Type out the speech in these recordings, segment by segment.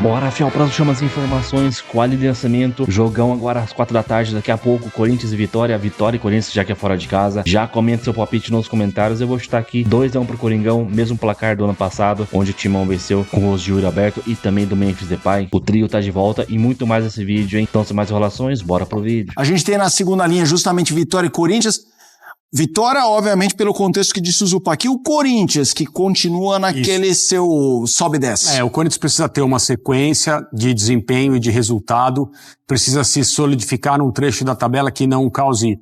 Bora, fiel, próximo chama as informações, quali de lançamento, jogão agora às 4 da tarde, daqui a pouco, Corinthians e Vitória e Corinthians já que é fora de casa, já comenta seu palpite nos comentários, eu vou chutar aqui 2-1 pro Coringão, mesmo placar do ano passado, onde o Timão venceu com os de Yuri Alberto e também do Memphis Depay, o trio tá de volta e muito mais nesse vídeo, hein? Então, sem mais enrolações, bora pro vídeo. A gente tem na segunda linha justamente Vitória e Corinthians. Vitória, obviamente, pelo contexto que disse o Zupa aqui, o Corinthians, que continua naquele seu sobe e desce. O Corinthians precisa ter uma sequência de desempenho e de resultado, precisa se solidificar num trecho da tabela que não cause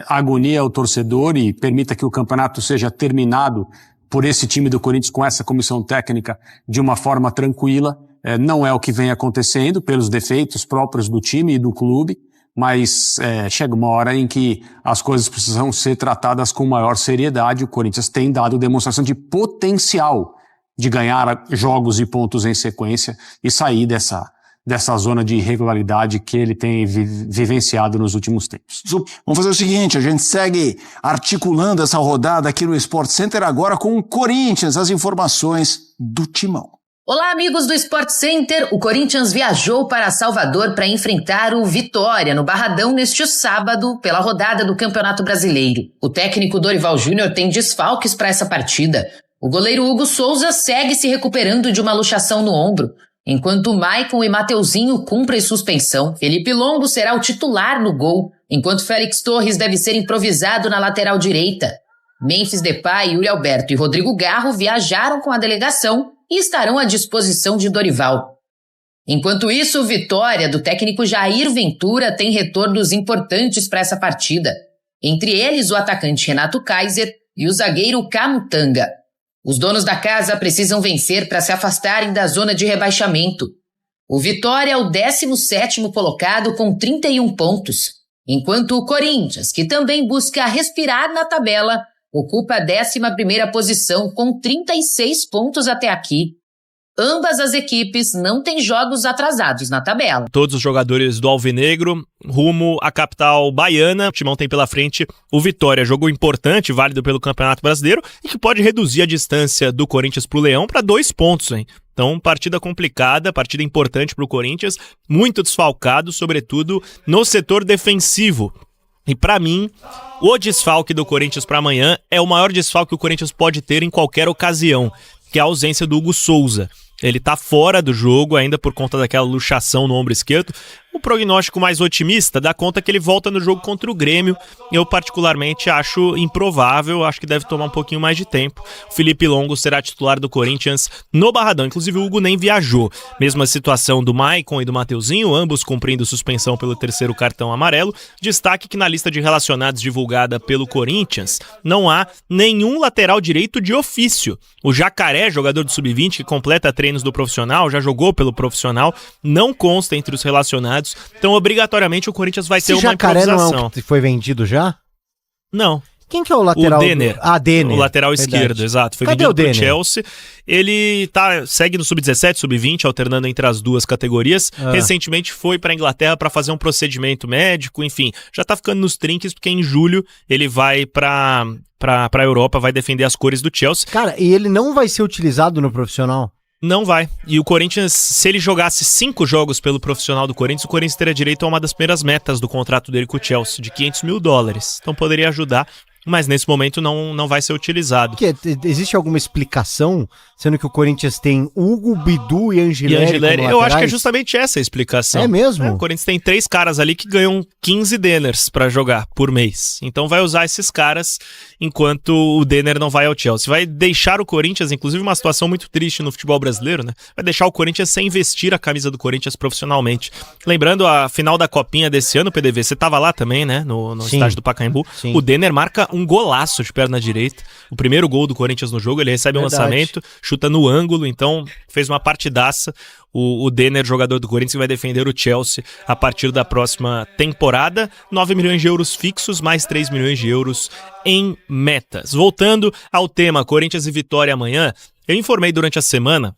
agonia ao torcedor e permita que o campeonato seja terminado por esse time do Corinthians com essa comissão técnica de uma forma tranquila. Não é o que vem acontecendo pelos defeitos próprios do time e do clube, mas chega uma hora em que as coisas precisam ser tratadas com maior seriedade. O Corinthians tem dado demonstração de potencial de ganhar jogos e pontos em sequência e sair dessa zona de irregularidade que ele tem vivenciado nos últimos tempos. Vamos fazer o seguinte, a gente segue articulando essa rodada aqui no Sport Center agora com o Corinthians, as informações do Timão. Olá, amigos do Sport Center. O Corinthians viajou para Salvador para enfrentar o Vitória no Barradão neste sábado pela rodada do Campeonato Brasileiro. O técnico Dorival Júnior tem desfalques para essa partida. O goleiro Hugo Souza segue se recuperando de uma luxação no ombro, enquanto Maicon e Mateuzinho cumprem suspensão. Felipe Longo será o titular no gol, enquanto Félix Torres deve ser improvisado na lateral direita. Memphis Depay, Yuri Alberto e Rodrigo Garro viajaram com a delegação e estarão à disposição de Dorival. Enquanto isso, o Vitória, do técnico Jair Ventura, tem retornos importantes para essa partida. Entre eles, o atacante Renato Kaiser e o zagueiro Camutanga. Os donos da casa precisam vencer para se afastarem da zona de rebaixamento. O Vitória é o 17º colocado com 31 pontos, enquanto o Corinthians, que também busca respirar na tabela, ocupa a 11ª posição com 36 pontos até aqui. Ambas as equipes não têm jogos atrasados na tabela. Todos os jogadores do Alvinegro rumo à capital baiana. O Timão tem pela frente o Vitória, jogo importante, válido pelo Campeonato Brasileiro e que pode reduzir a distância do Corinthians para o Leão para 2 pontos, hein? Então, partida complicada, partida importante para o Corinthians, muito desfalcado, sobretudo no setor defensivo. E para mim, o desfalque do Corinthians para amanhã é o maior desfalque que o Corinthians pode ter em qualquer ocasião, que é a ausência do Hugo Souza. Ele tá fora do jogo ainda por conta daquela luxação no ombro esquerdo. O prognóstico mais otimista dá conta que ele volta no jogo contra o Grêmio. Eu particularmente acho improvável, acho que deve tomar um pouquinho mais de tempo. O Felipe Longo será titular do Corinthians no Barradão. Inclusive o Hugo nem viajou. Mesma situação do Maicon e do Mateuzinho, ambos cumprindo suspensão pelo 3º cartão amarelo. Destaque que na lista de relacionados divulgada pelo Corinthians não há nenhum lateral direito de ofício. O Jacaré, jogador do Sub-20 que completa treinos do profissional, já jogou pelo profissional, não consta entre os relacionados. Então, obrigatoriamente, o Corinthians vai ter uma improvisação. Jacaré não é o que foi vendido já? Não. Quem que é o lateral? O Denner. Denner. O lateral esquerdo, exato. Foi vendido pro Chelsea. Ele segue no Sub-17, Sub-20, alternando entre as duas categorias. Recentemente foi para a Inglaterra para fazer um procedimento médico, enfim. Já tá ficando nos trinques, porque em julho ele vai pra Europa, vai defender as cores do Chelsea. Cara, e ele não vai ser utilizado no profissional? Não vai. E o Corinthians, se ele jogasse 5 jogos pelo profissional do Corinthians, o Corinthians teria direito a uma das primeiras metas do contrato dele com o Chelsea, de $500 mil. Então poderia ajudar, mas nesse momento não vai ser utilizado. Existe alguma explicação, sendo que o Corinthians tem Hugo, Bidu e Angileri eu acho que é justamente essa a explicação. É mesmo? O Corinthians tem 3 caras ali que ganham 15 Denners pra jogar por mês. Então vai usar esses caras enquanto o Denner não vai ao Chelsea. Vai deixar o Corinthians, inclusive uma situação muito triste no futebol brasileiro, né? Vai deixar o Corinthians sem vestir a camisa do Corinthians profissionalmente. Lembrando a final da Copinha desse ano, PDV, você tava lá também, né? No estádio do Pacaembu. Sim. O Denner marca um golaço de perna direita. O primeiro gol do Corinthians no jogo, ele recebe um lançamento, chuta no ângulo, então fez uma partidaça. O Denner, jogador do Corinthians, vai defender o Chelsea a partir da próxima temporada. 9 milhões de euros fixos, mais 3 milhões de euros em metas. Voltando ao tema Corinthians e Vitória amanhã, eu informei durante a semana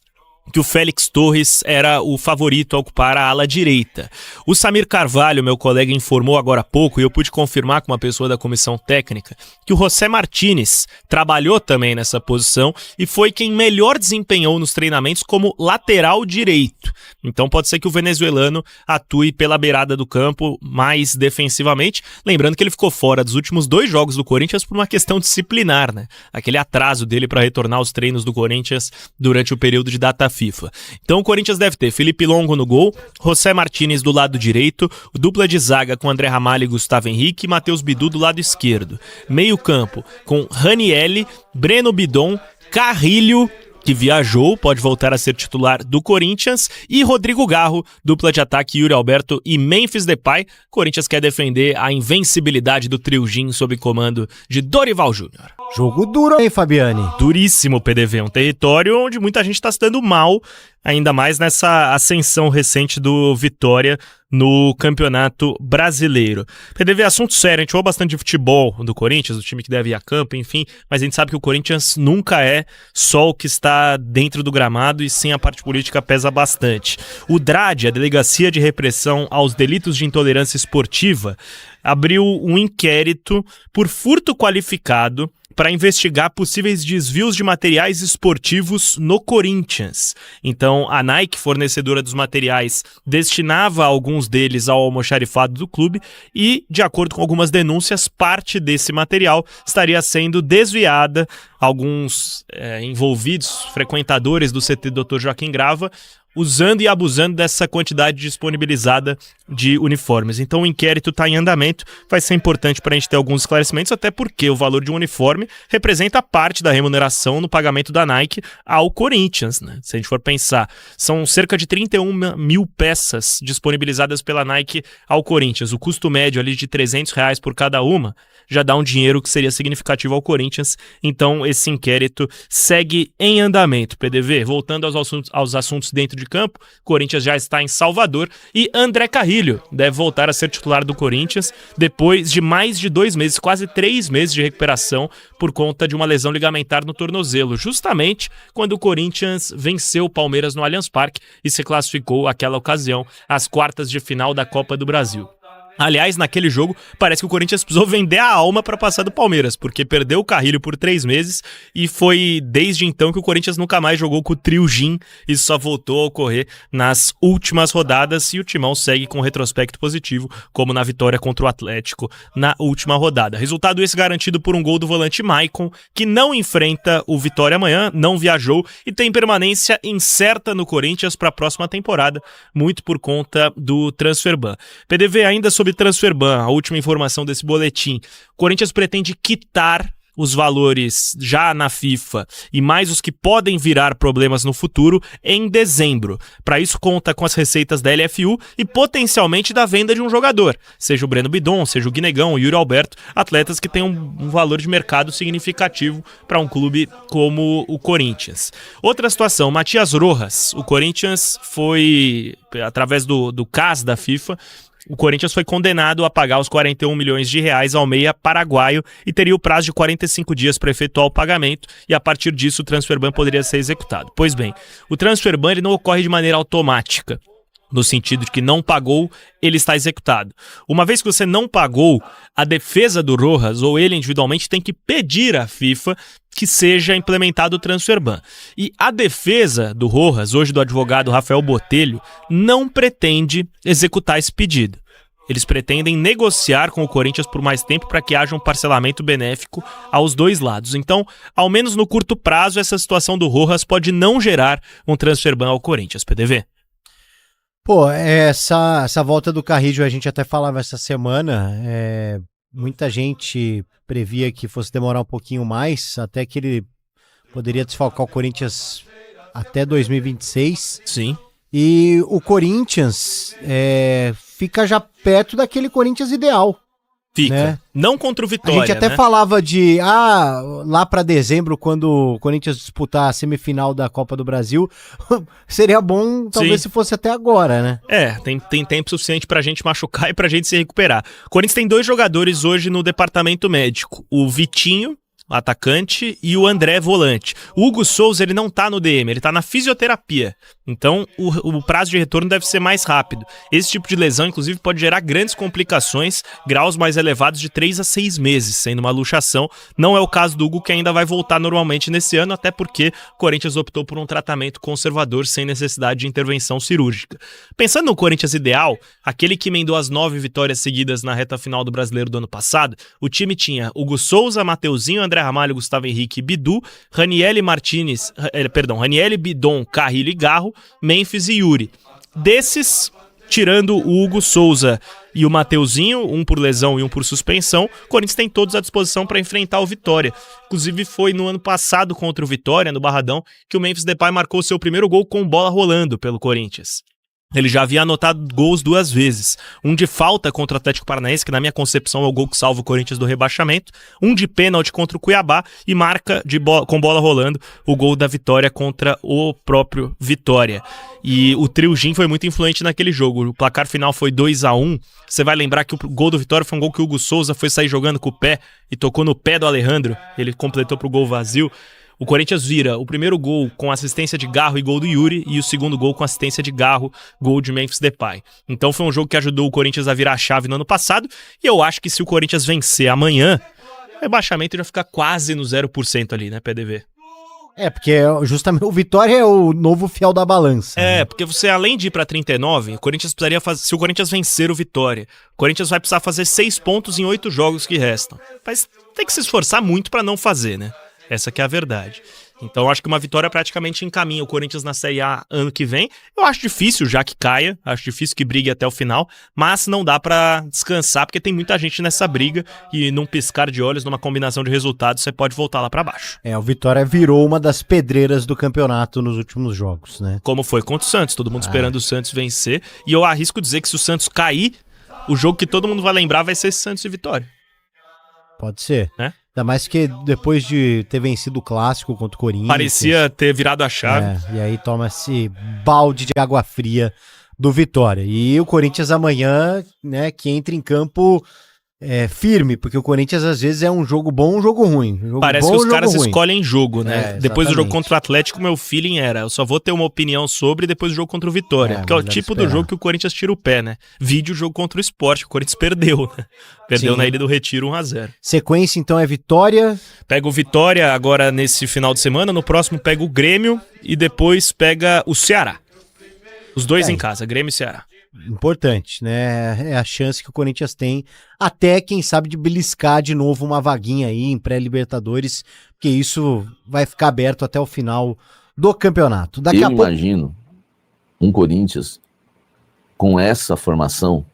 que o Félix Torres era o favorito a ocupar a ala direita. O Samir Carvalho, meu colega, informou agora há pouco, e eu pude confirmar com uma pessoa da comissão técnica, que o José Martínez trabalhou também nessa posição e foi quem melhor desempenhou nos treinamentos como lateral direito. Então pode ser que o venezuelano atue pela beirada do campo mais defensivamente, lembrando que ele ficou fora dos últimos 2 jogos do Corinthians por uma questão disciplinar, né? Aquele atraso dele para retornar aos treinos do Corinthians durante o período de data FIFA. Então o Corinthians deve ter Felipe Longo no gol, José Martínez do lado direito, dupla de zaga com André Ramalho e Gustavo Henrique e Matheus Bidu do lado esquerdo. Meio campo com Ranielli, Breno Bidon, Carrilho, que viajou, pode voltar a ser titular do Corinthians, e Rodrigo Garro, dupla de ataque Yuri Alberto e Memphis Depay. Corinthians quer defender a invencibilidade do Triljin sob comando de Dorival Júnior. Jogo duro, hein, Fabiane? Duríssimo o PDV, um território onde muita gente está se dando mal, ainda mais nessa ascensão recente do Vitória no Campeonato Brasileiro. PDV, assunto sério, a gente falou bastante de futebol do Corinthians, do time que deve ir a campo, enfim, mas a gente sabe que o Corinthians nunca é só o que está dentro do gramado e sim a parte política pesa bastante. O DRAD, a Delegacia de Repressão aos Delitos de Intolerância Esportiva, abriu um inquérito por furto qualificado para investigar possíveis desvios de materiais esportivos no Corinthians. Então, a Nike, fornecedora dos materiais, destinava alguns deles ao almoxarifado do clube e, de acordo com algumas denúncias, parte desse material estaria sendo desviada. Alguns envolvidos, frequentadores do CT Dr. Joaquim Grava, usando e abusando dessa quantidade disponibilizada de uniformes. Então o inquérito está em andamento, vai ser importante para a gente ter alguns esclarecimentos, até porque o valor de um uniforme representa parte da remuneração no pagamento da Nike ao Corinthians, né? Se a gente for pensar, são cerca de 31 mil peças disponibilizadas pela Nike ao Corinthians. O custo médio ali de R$300 por cada uma já dá um dinheiro que seria significativo ao Corinthians. Então esse inquérito segue em andamento. PDV, voltando aos assuntos dentro de campo, Corinthians já está em Salvador e André Carrilho deve voltar a ser titular do Corinthians depois de mais de 2 meses, quase 3 meses de recuperação por conta de uma lesão ligamentar no tornozelo, justamente quando o Corinthians venceu o Palmeiras no Allianz Parque e se classificou àquela ocasião às quartas de final da Copa do Brasil. Aliás, naquele jogo, parece que o Corinthians precisou vender a alma para passar do Palmeiras, porque perdeu o Carrilho por 3 meses e foi desde então que o Corinthians nunca mais jogou com o Triljin. Isso só voltou a ocorrer nas últimas rodadas e o Timão segue com um retrospecto positivo, como na vitória contra o Atlético na última rodada. Resultado esse garantido por um gol do volante Maicon, que não enfrenta o Vitória amanhã, não viajou e tem permanência incerta no Corinthians para a próxima temporada, muito por conta do Transferban. PDV ainda sobre Transferban, a última informação desse boletim. O Corinthians pretende quitar os valores já na FIFA e mais os que podem virar problemas no futuro em dezembro. Para isso conta com as receitas da LFU e potencialmente da venda de um jogador, seja o Breno Bidon, seja o Guinegão, o Yuri Alberto, atletas que têm um valor de mercado significativo para um clube como o Corinthians. Outra situação, Matias Rojas. O Corinthians foi, através do CAS da FIFA, o Corinthians foi condenado a pagar os 41 milhões de reais ao meia paraguaio e teria o prazo de 45 dias para efetuar o pagamento e a partir disso o Transferban poderia ser executado. Pois bem, o Transferban ele não ocorre de maneira automática, no sentido de que não pagou, ele está executado. Uma vez que você não pagou, a defesa do Rojas ou ele individualmente tem que pedir à FIFA que seja implementado o Transferban. E a defesa do Rojas, hoje do advogado Rafael Botelho, não pretende executar esse pedido. Eles pretendem negociar com o Corinthians por mais tempo para que haja um parcelamento benéfico aos dois lados. Então, ao menos no curto prazo, essa situação do Rojas pode não gerar um Transferban ao Corinthians, PDV. Pô, essa volta do Carrillo, a gente até falava essa semana, muita gente previa que fosse demorar um pouquinho mais, até que ele poderia desfalcar o Corinthians até 2026. Sim. E o Corinthians fica já perto daquele Corinthians ideal. Fica. Né? Não contra o Vitória, a gente até falava de, lá para dezembro, quando o Corinthians disputar a semifinal da Copa do Brasil, seria bom, talvez, se fosse até agora, né? Tem tempo suficiente pra gente machucar e pra gente se recuperar. O Corinthians tem 2 jogadores hoje no departamento médico. O Vitinho, atacante, e o André, volante. O Hugo Souza, ele não tá no DM, ele tá na fisioterapia. Então, o prazo de retorno deve ser mais rápido. Esse tipo de lesão, inclusive, pode gerar grandes complicações, graus mais elevados de 3 a 6 meses, sendo uma luxação. Não é o caso do Hugo, que ainda vai voltar normalmente nesse ano, até porque o Corinthians optou por um tratamento conservador sem necessidade de intervenção cirúrgica. Pensando no Corinthians ideal, aquele que emendou as 9 vitórias seguidas na reta final do Brasileiro do ano passado, o time tinha Hugo Souza, Mateuzinho, André Ramalho, Gustavo Henrique, Bidu, Ranieri, Bidon, Carrilho e Garro, Memphis e Yuri. Desses, tirando o Hugo Souza e o Mateuzinho, um por lesão e um por suspensão, o Corinthians tem todos à disposição para enfrentar o Vitória. Inclusive foi no ano passado contra o Vitória, no Barradão, que o Memphis Depay marcou seu primeiro gol com bola rolando pelo Corinthians. Ele já havia anotado gols 2 vezes. Um de falta contra o Atlético Paranaense, que na minha concepção é o gol que salva o Corinthians do rebaixamento. Um de pênalti contra o Cuiabá e marca com bola rolando o gol da vitória contra o próprio Vitória. E o trio Gin foi muito influente naquele jogo. O placar final foi 2-1. Você vai lembrar que o gol do Vitória foi um gol que o Hugo Souza foi sair jogando com o pé e tocou no pé do Alejandro. Ele completou pro gol vazio. O Corinthians vira o primeiro gol com assistência de Garro e gol do Yuri, e o segundo gol com assistência de Garro, gol de Memphis Depay. Então foi um jogo que ajudou o Corinthians a virar a chave no ano passado, e eu acho que se o Corinthians vencer amanhã, o rebaixamento já fica quase no 0% ali, né, PDV? Porque justamente o Vitória é o novo fiel da balança. Porque você, além de ir pra 39, o Corinthians precisaria fazer. Se o Corinthians vencer o Vitória, o Corinthians vai precisar fazer 6 pontos em 8 jogos que restam. Mas tem que se esforçar muito pra não fazer, né? Essa que é a verdade. Então acho que uma vitória praticamente encaminha o Corinthians na Série A ano que vem. Eu acho difícil já que caia, acho difícil que brigue até o final, mas não dá pra descansar porque tem muita gente nessa briga e num piscar de olhos, numa combinação de resultados, você pode voltar lá pra baixo. O Vitória virou uma das pedreiras do campeonato nos últimos jogos, né? Como foi contra o Santos, todo mundo esperando o Santos vencer, e eu arrisco dizer que se o Santos cair, o jogo que todo mundo vai lembrar vai ser esse Santos e Vitória. Pode ser. Né? Ainda mais que depois de ter vencido o clássico contra o Corinthians. Parecia ter virado a chave. E aí toma esse balde de água fria do Vitória. E o Corinthians amanhã, né, que entra em campo firme, porque o Corinthians às vezes é um jogo bom, um jogo ruim. Parece que os caras escolhem jogo, né? Depois do jogo exatamente. contra o Atlético, meu feeling era, eu só vou ter uma opinião sobre depois do jogo contra o Vitória. Porque é o tipo do jogo que o Corinthians tira o pé, né? Vídeo o jogo contra o Sport, que o Corinthians perdeu, né? Perdeu na Ilha do Retiro 1-0. Sequência então é Vitória. Pega o Vitória agora nesse final de semana, no próximo pega o Grêmio e depois pega o Ceará. Os dois em casa, Grêmio e Ceará. Importante, né? É a chance que o Corinthians tem, até quem sabe de beliscar de novo uma vaguinha aí em pré-Libertadores, porque isso vai ficar aberto até o final do campeonato. Eu imagino um Corinthians com essa formação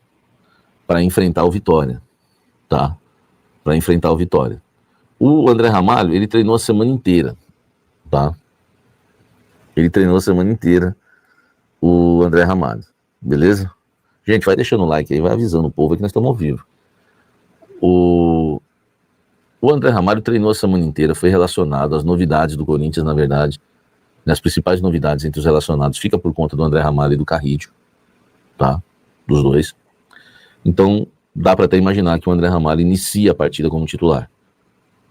para enfrentar o Vitória, tá? Para enfrentar o Vitória. O André Ramalho, ele treinou a semana inteira, tá? Ele treinou a semana inteira, o André Ramalho. Beleza? Gente, vai deixando o like aí, vai avisando o povo que nós estamos ao vivo. O André Ramalho treinou a semana inteira, foi relacionado às novidades do Corinthians, na verdade. As principais novidades entre os relacionados fica por conta do André Ramalho e do Carrillo, tá? Dos dois. Então, dá para até imaginar que o André Ramalho inicia a partida como titular.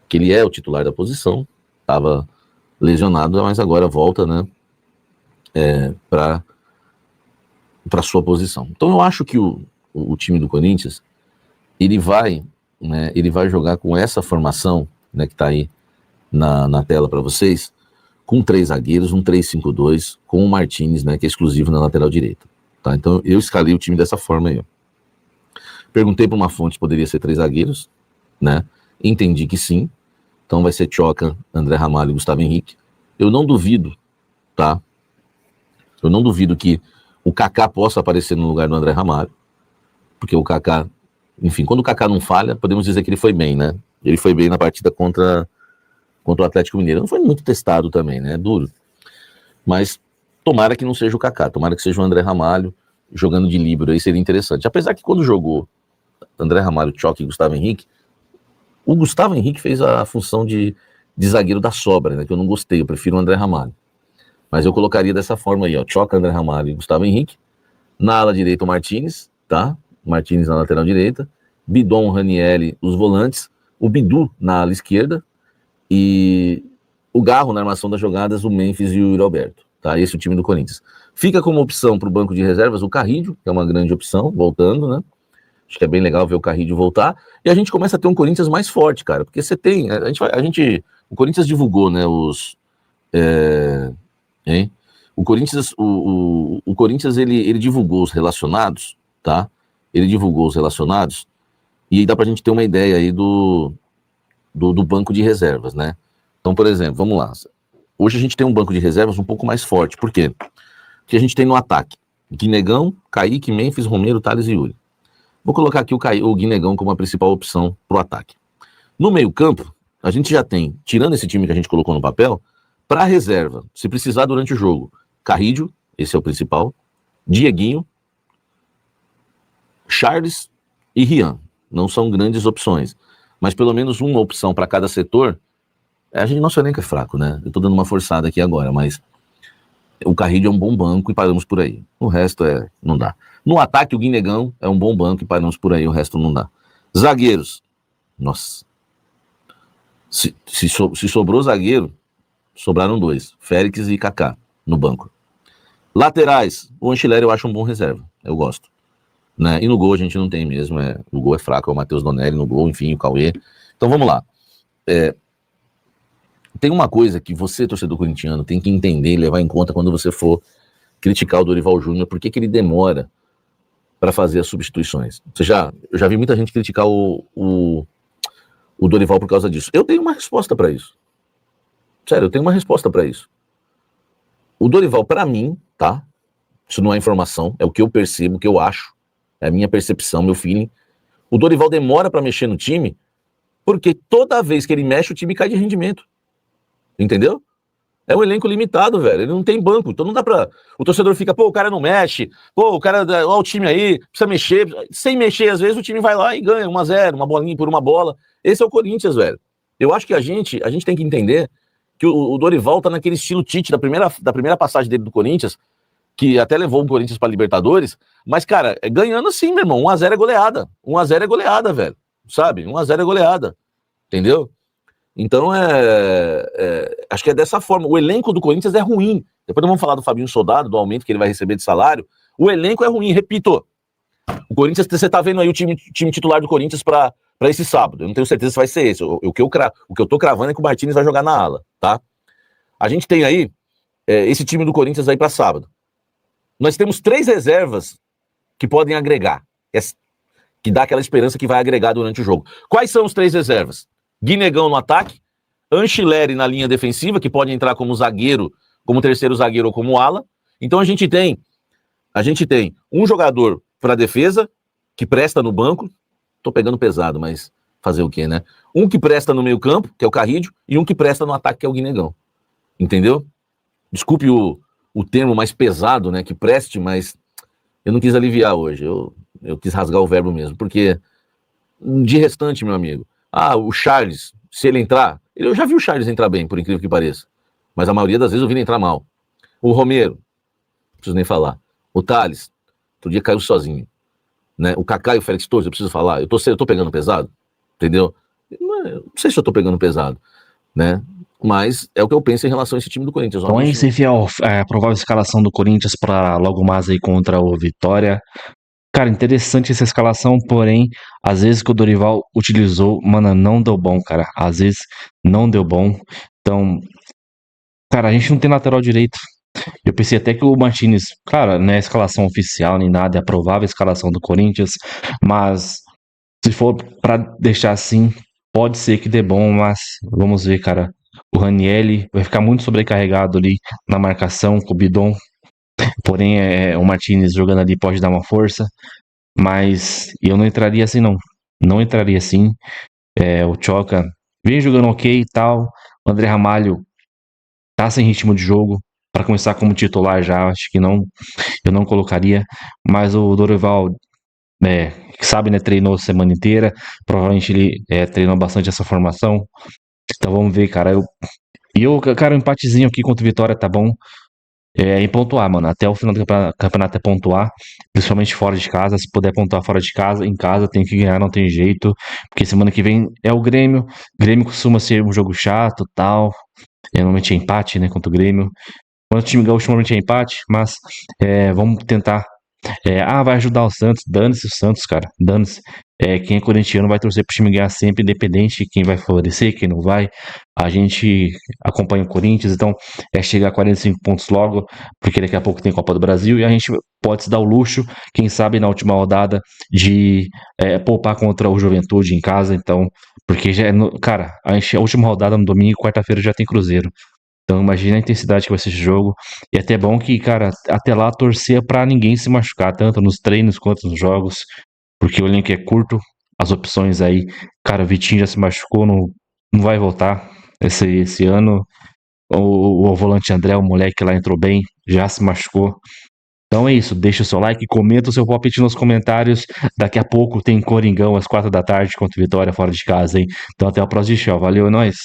Que ele é o titular da posição, estava lesionado, mas agora volta, né? Para sua posição. Então eu acho que o time do Corinthians ele vai jogar com essa formação, né, que está aí na tela para vocês, com 3 zagueiros, um 3-5-2, com o Martins, né, que é exclusivo na lateral direita. Tá? Então eu escalei o time dessa forma aí. Ó. Perguntei para uma fonte se poderia ser 3 zagueiros, né? Entendi que sim. Então vai ser Tchoca, André Ramalho e Gustavo Henrique. Eu não duvido, tá? Eu não duvido que o Kaká possa aparecer no lugar do André Ramalho, porque o Kaká, enfim, quando o Kaká não falha, podemos dizer que ele foi bem, né? Ele foi bem na partida contra o Atlético Mineiro. Não foi muito testado também, né? É duro. Mas tomara que não seja o Kaká, tomara que seja o André Ramalho jogando de líbero, aí seria interessante. Apesar que quando jogou André Ramalho, Tchoca e Gustavo Henrique, o Gustavo Henrique fez a função de zagueiro da sobra, né? Que eu não gostei, eu prefiro o André Ramalho. Mas eu colocaria dessa forma aí, ó. Tchoca, André Ramalho e Gustavo Henrique. Na ala direita, o Martins, tá? Martins na lateral direita. Bidon, Ranieri, os volantes. O Bidu na ala esquerda. E o Garro na armação das jogadas, o Memphis e o Yuri Alberto, tá? Esse é o time do Corinthians. Fica como opção para o banco de reservas o Carrillo, que é uma grande opção, voltando, né? Acho que é bem legal ver o Carrillo voltar. E a gente começa a ter um Corinthians mais forte, cara, porque você tem, o Corinthians divulgou, né, o Corinthians, o Corinthians ele divulgou os relacionados, tá? Ele divulgou os relacionados e aí dá pra gente ter uma ideia aí do banco de reservas, né? Então, por exemplo, vamos lá. Hoje a gente tem um banco de reservas um pouco mais forte. Por quê? Porque a gente tem no ataque Guinegão, Kaique, Memphis, Romero, Thales e Yuri. Vou colocar aqui o Guinegão como a principal opção pro ataque. No meio campo, a gente já tem, tirando esse time que a gente colocou no papel, para reserva, se precisar durante o jogo, Carrillo, esse é o principal, Dieguinho, Charles e Rian. Não são grandes opções, mas pelo menos uma opção para cada setor. Nosso elenco é fraco, né? Eu tô dando uma forçada aqui agora, mas o Carrillo é um bom banco e paramos por aí. O resto não dá. No ataque, o Guinegão é um bom banco e paramos por aí, o resto não dá. Zagueiros, nossa. Se sobrou zagueiro, sobraram 2, Félix e Kaká no banco. Laterais, o Anchileri eu acho um bom reserva, eu gosto. Né? E no gol a gente não tem mesmo, o gol é fraco, é o Matheus Donelli no gol, enfim, o Cauê. Então vamos lá. Tem uma coisa que você, torcedor corintiano, tem que entender e levar em conta quando você for criticar o Dorival Júnior, por que ele demora para fazer as substituições. Eu já vi muita gente criticar o Dorival por causa disso. Eu tenho uma resposta para isso. Sério, eu tenho uma resposta para isso. O Dorival, para mim, tá? Isso não é informação, é o que eu percebo, o que eu acho, é a minha percepção, meu feeling. O Dorival demora para mexer no time, porque toda vez que ele mexe, o time cai de rendimento. Entendeu? É um elenco limitado, velho. Ele não tem banco, então não dá pra... O torcedor fica, pô, o cara não mexe, pô, o cara, ó, o time aí, precisa mexer. Sem mexer, às vezes, o time vai lá e ganha 1-0, uma bolinha por uma bola. Esse é o Corinthians, velho. Eu acho que a gente tem que entender que o Dorival tá naquele estilo Tite da primeira passagem dele do Corinthians, que até levou o Corinthians pra Libertadores, mas, cara, ganhando assim, meu irmão, 1-0 é goleada. 1-0 é goleada, velho. Sabe? 1-0 é goleada. Entendeu? Então, acho que é dessa forma. O elenco do Corinthians é ruim. Depois nós vamos falar do Fabinho Soldado, do aumento que ele vai receber de salário. O elenco é ruim, repito. O Corinthians, você tá vendo aí o time titular do Corinthians para esse sábado. Eu não tenho certeza se vai ser esse. O que eu tô cravando é que o Martínez vai jogar na ala, tá? A gente tem aí esse time do Corinthians aí para sábado. Nós temos 3 reservas que podem agregar, que dá aquela esperança que vai agregar durante o jogo. Quais são os 3 reservas? Guinegão no ataque, Anchileri na linha defensiva, que pode entrar como zagueiro, como terceiro zagueiro ou como ala. Então a gente tem um jogador para defesa, que presta no banco, tô pegando pesado, mas fazer o quê, né? Um que presta no meio campo, que é o Carrillo, e um que presta no ataque, que é o Guinegão. Entendeu? Desculpe o termo mais pesado, né, que preste, mas eu não quis aliviar hoje, eu quis rasgar o verbo mesmo, porque de restante, meu amigo, o Charles, se ele entrar, eu já vi o Charles entrar bem, por incrível que pareça, mas a maioria das vezes eu vi ele entrar mal. O Romero, não preciso nem falar. O Thales, outro dia caiu sozinho, né? O Kaká e o Félix Torres, eu preciso falar, eu tô pegando pesado, entendeu? Não sei se eu tô pegando pesado, né? Mas é o que eu penso em relação a esse time do Corinthians. Então é isso, fiel. A provável escalação do Corinthians para logo mais aí contra o Vitória. Cara, interessante essa escalação, porém, às vezes que o Dorival utilizou, mano, não deu bom, cara. Às vezes não deu bom. Então, cara, a gente não tem lateral direito. Eu pensei até que o Martínez, cara, não é escalação oficial nem nada, é a provável escalação do Corinthians, mas se for pra deixar assim, pode ser que dê bom, mas vamos ver, cara. O Ranieri vai ficar muito sobrecarregado ali na marcação com o Bidon. Porém, o Martínez jogando ali pode dar uma força. Mas eu não entraria assim, não. Não entraria assim. O Tchoca vem jogando ok e tal. O André Ramalho tá sem ritmo de jogo. Para começar como titular já, acho que não. Eu não colocaria. Mas o Dorival, sabe, né? Treinou a semana inteira. Provavelmente ele treinou bastante essa formação. Então vamos ver, cara. Cara, um empatezinho aqui contra o Vitória tá bom. em pontuar, mano. Até o final do campeonato é pontuar, principalmente fora de casa. Se puder pontuar fora de casa, em casa tem que ganhar, não tem jeito. Porque semana que vem é o Grêmio. O Grêmio costuma ser um jogo chato e tal. Normalmente é empate, né, contra o Grêmio. Quando o time gaúcho normalmente é empate, mas vamos tentar. Vai ajudar o Santos. Dane-se o Santos, cara. Dane-se. Quem é corintiano vai torcer pro time ganhar sempre, independente de quem vai favorecer, quem não vai. A gente acompanha o Corinthians, então chegar a 45 pontos logo, porque daqui a pouco tem Copa do Brasil e a gente pode se dar o luxo, quem sabe na última rodada, de poupar contra o Juventude em casa. Então, porque cara, a última rodada no domingo e quarta-feira já tem Cruzeiro. Então imagina a intensidade que vai ser esse jogo. E é até bom que, cara, até lá torcer pra ninguém se machucar, tanto nos treinos quanto nos jogos, porque o elenco é curto, as opções aí. Cara, o Vitinho já se machucou, não vai voltar esse ano. O volante André, o moleque lá entrou bem, já se machucou. Então é isso, deixa o seu like, comenta o seu palpite nos comentários. Daqui a pouco tem Coringão às 4 da tarde contra o Vitória fora de casa, hein? Então até o próximo show, valeu, é nóis!